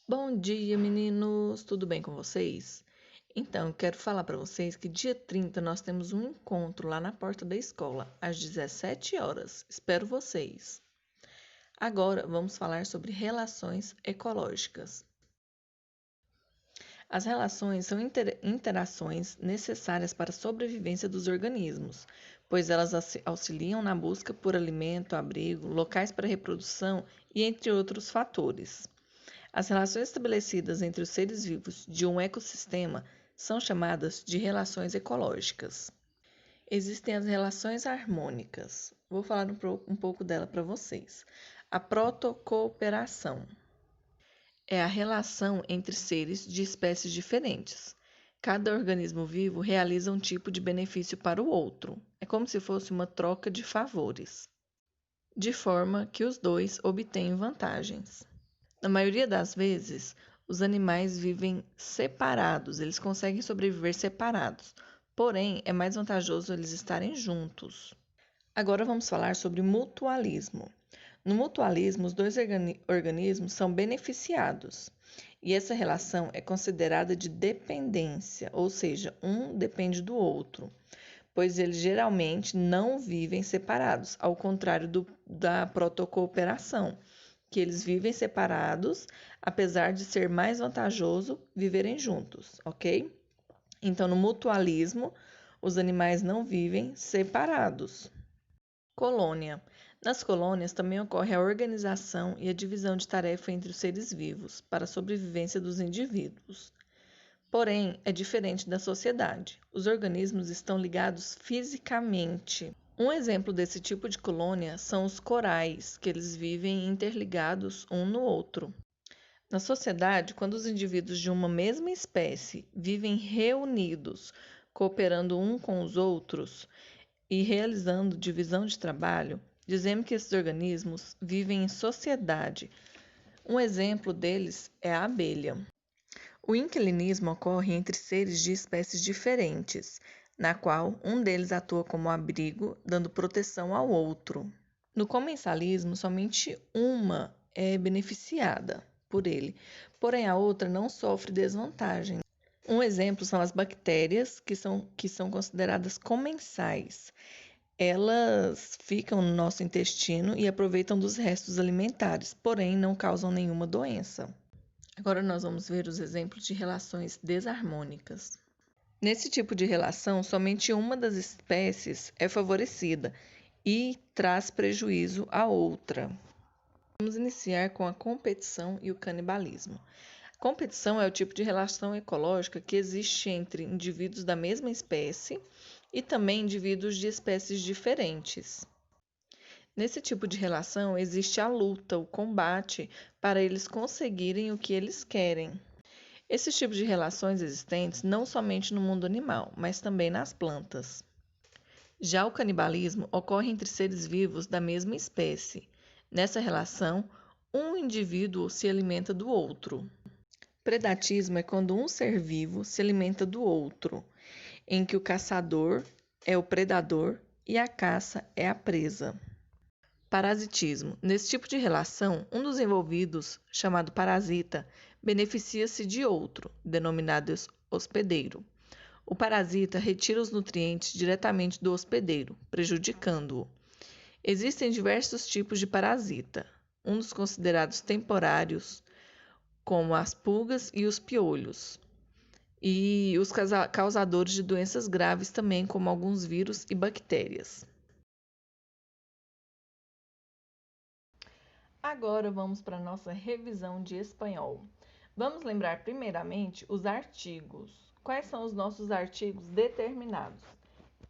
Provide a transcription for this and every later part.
Bom dia, meninos! Tudo bem com vocês? Então, eu quero falar para vocês que dia 30 nós temos um encontro lá na porta da escola, às 17 horas. Espero vocês. Agora, vamos falar sobre relações ecológicas. As relações são interações necessárias para a sobrevivência dos organismos, pois elas auxiliam na busca por alimento, abrigo, locais para reprodução e entre outros fatores. As relações estabelecidas entre os seres vivos de um ecossistema são chamadas de relações ecológicas. Existem as relações harmônicas. Vou falar um pouco dela para vocês. A protocooperação é a relação entre seres de espécies diferentes. Cada organismo vivo realiza um tipo de benefício para o outro. É como se fosse uma troca de favores, de forma que os dois obtêm vantagens. Na maioria das vezes, os animais vivem separados, eles conseguem sobreviver separados, porém é mais vantajoso eles estarem juntos. Agora vamos falar sobre mutualismo. No mutualismo, os dois organismos são beneficiados e essa relação é considerada de dependência, ou seja, um depende do outro, pois eles geralmente não vivem separados, ao contrário da protocooperação, que eles vivem separados, apesar de ser mais vantajoso viverem juntos, ok? Então, no mutualismo, os animais não vivem separados. Colônia. Nas colônias também ocorre a organização e a divisão de tarefa entre os seres vivos para a sobrevivência dos indivíduos. Porém, é diferente da sociedade. Os organismos estão ligados fisicamente. Um exemplo desse tipo de colônia são os corais, que eles vivem interligados um no outro. Na sociedade, quando os indivíduos de uma mesma espécie vivem reunidos, cooperando um com os outros e realizando divisão de trabalho, dizemos que esses organismos vivem em sociedade. Um exemplo deles é a abelha. O inquilismo ocorre entre seres de espécies diferentes, na qual um deles atua como abrigo, dando proteção ao outro. No comensalismo, somente uma é beneficiada por ele, porém a outra não sofre desvantagem. Um exemplo são as bactérias, que são consideradas comensais. Elas ficam no nosso intestino e aproveitam dos restos alimentares, porém não causam nenhuma doença. Agora nós vamos ver os exemplos de relações desarmônicas. Nesse tipo de relação, somente uma das espécies é favorecida e traz prejuízo à outra. Vamos iniciar com a competição e o canibalismo. A competição é o tipo de relação ecológica que existe entre indivíduos da mesma espécie e também indivíduos de espécies diferentes. Nesse tipo de relação existe a luta, o combate, para eles conseguirem o que eles querem. Esses tipos de relações existentes não somente no mundo animal, mas também nas plantas. Já o canibalismo ocorre entre seres vivos da mesma espécie. Nessa relação, um indivíduo se alimenta do outro. Predatismo é quando um ser vivo se alimenta do outro, em que o caçador é o predador e a caça é a presa. Parasitismo. Nesse tipo de relação, um dos envolvidos, chamado parasita, beneficia-se de outro, denominado hospedeiro. O parasita retira os nutrientes diretamente do hospedeiro, prejudicando-o. Existem diversos tipos de parasita, um dos considerados temporários, como as pulgas e os piolhos, e os causadores de doenças graves também, como alguns vírus e bactérias. Agora vamos para a nossa revisão de espanhol. Vamos lembrar primeiramente os artigos. Quais são os nossos artigos determinados?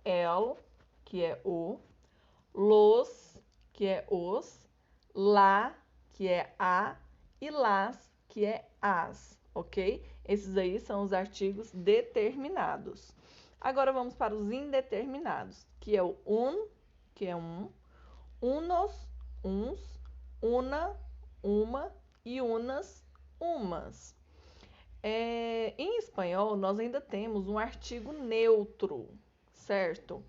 El, que é o, los, que é os, la, que é a, e las, que é as, ok? Esses aí são os artigos determinados. Agora vamos para os indeterminados, que é o que é unos, uns, una, uma e unas, umas. Em espanhol, nós ainda temos um artigo neutro, certo?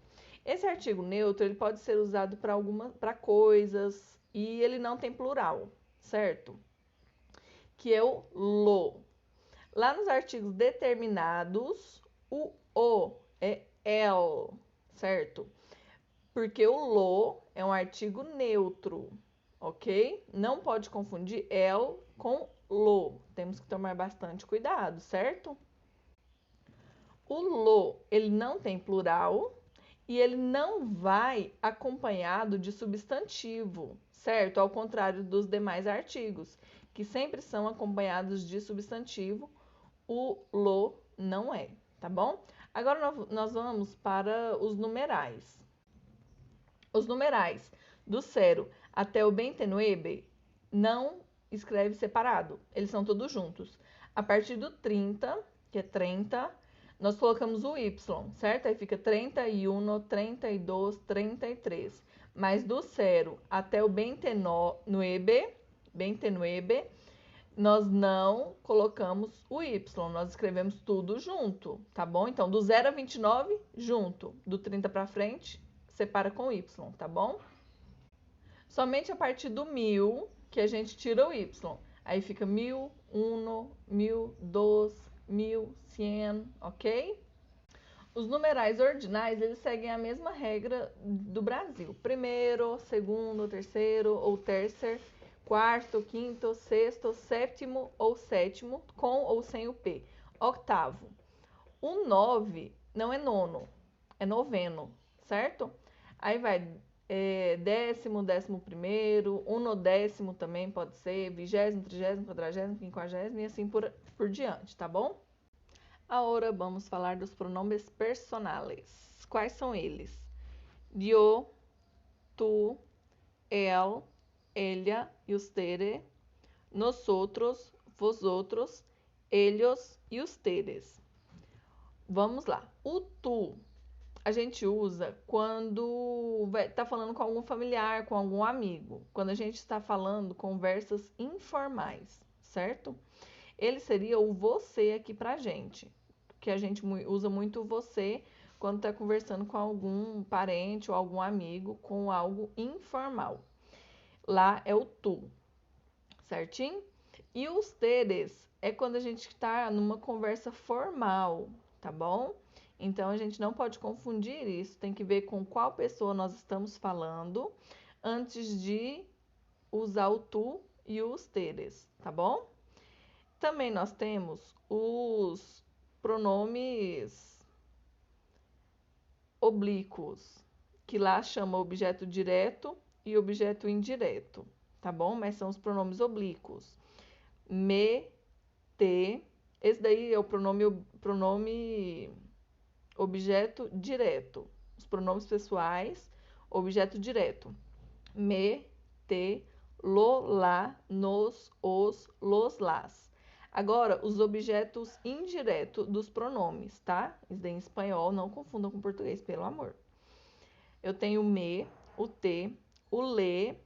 Esse artigo neutro ele pode ser usado para coisas e ele não tem plural, certo? que é o lo. Lá nos artigos determinados, o é el, certo? Porque o lo é um artigo neutro, ok? Não pode confundir el com lo. Temos que tomar bastante cuidado, certo? O lo, ele não tem plural e ele não vai acompanhado de substantivo, certo? Ao contrário dos demais artigos, que sempre são acompanhados de substantivo, o lo não é, tá bom? Agora nós vamos para os numerais. Os numerais do 0 até o bentenuebe não escreve separado, eles são todos juntos. A partir do 30, que é 30, nós colocamos o y, certo? Aí fica 31, 32, 33. Mas do 0 até o bentenuebe, nós não colocamos o y, nós escrevemos tudo junto, tá bom? Então, do 0 a 29, junto. Do 30 para frente, separa com y, tá bom? Somente a partir do 1000 que a gente tira o y. Aí fica 1000, 1, 1000, 2, 1100, ok? Os numerais ordinais, eles seguem a mesma regra do Brasil. Primeiro, segundo, terceiro ou terceiro, quarto, quinto, sexto, sétimo ou sétimo, com ou sem o P. Octavo. O 9 não é nono, é noveno, certo? Aí vai décimo, 11º, unodécimo também pode ser, 20º, 30º, 40º, 50º e assim por diante, tá bom? Agora vamos falar dos pronomes personales. Quais são eles? Yo, tu, el, ella e usted, nosotros, vosotros, ellos e ustedes. Vamos lá. O tu a gente usa quando está falando com algum familiar, com algum amigo. Quando a gente está falando conversas informais, certo? Ele seria o você aqui pra gente. Que a gente usa muito você quando está conversando com algum parente ou algum amigo com algo informal. Lá é o tu, certinho? E os teres é quando a gente está numa conversa formal, tá bom? Então a gente não pode confundir isso, tem que ver com qual pessoa nós estamos falando antes de usar o tu e os teres, tá bom? Também nós temos os pronomes oblíquos, que lá chama objeto direto e objeto indireto, tá bom? Mas são os pronomes oblíquos. Me, te, esse daí é o pronome objeto direto. Os pronomes pessoais, objeto direto. Me, te, lo, lá, nos, os, los, las. Agora, os objetos indiretos dos pronomes, tá? Isso daí em espanhol, não confundam com português, pelo amor. Eu tenho o me, o te, o le,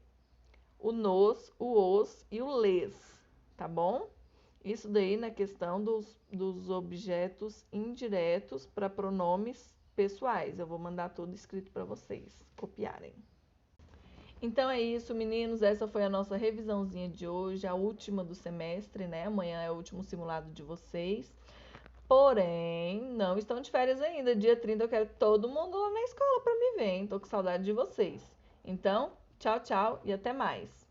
o nos, o os e o les, tá bom? Isso daí na questão dos objetos indiretos para pronomes pessoais. Eu vou mandar tudo escrito para vocês copiarem. Então é isso, meninos. Essa foi a nossa revisãozinha de hoje, a última do semestre, né? Amanhã é o último simulado de vocês. Porém, não estão de férias ainda. Dia 30 eu quero todo mundo lá na escola para me ver, hein? Tô com saudade de vocês. Então, tchau, tchau e até mais.